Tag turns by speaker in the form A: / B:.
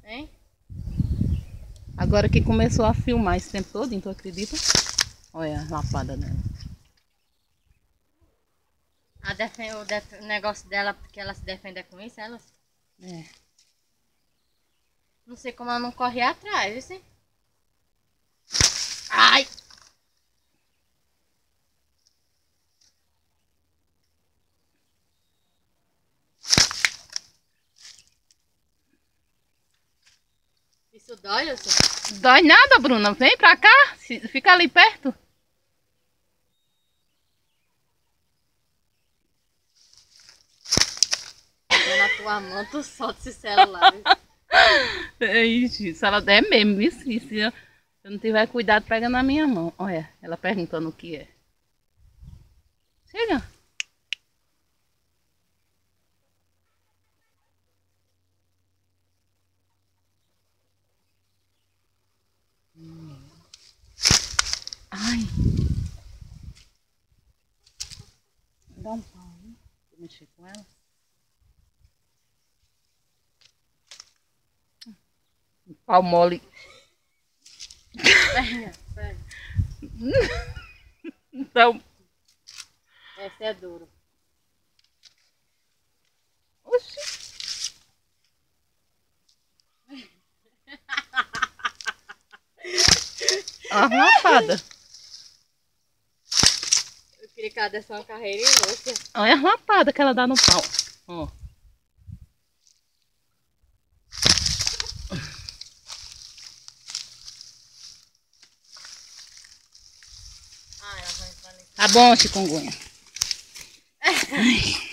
A: Hein?
B: Agora que começou a filmar esse tempo todo, tu acredita? Olha a lapada dela.
A: O negócio dela, porque ela se defende com isso, ela...
B: É.
A: Não sei como ela não corre atrás, viu? Ai! Isso dói, Wilson?
B: Dói nada, Bruna. Vem pra cá. Fica ali perto.
A: Na tua mão, tu solta esse celular, viu?
B: Ixi, se ela der mesmo, viu? Se eu não tiver cuidado, pega na minha mão. Olha, ela perguntando o que é. Chega. Ai. Dá um pau, hein? Vou mexer com ela. Um pau mole.
A: Pega.
B: Então.
A: Esse é duro.
B: Oxi. Uma lapada.
A: Eu queria que ela desse uma carreira louca.
B: Olha a lapada que ela dá no pau. Ó.
A: Ah, ela vai entrar nesse...
B: Tá bom, chikungunya. Ai.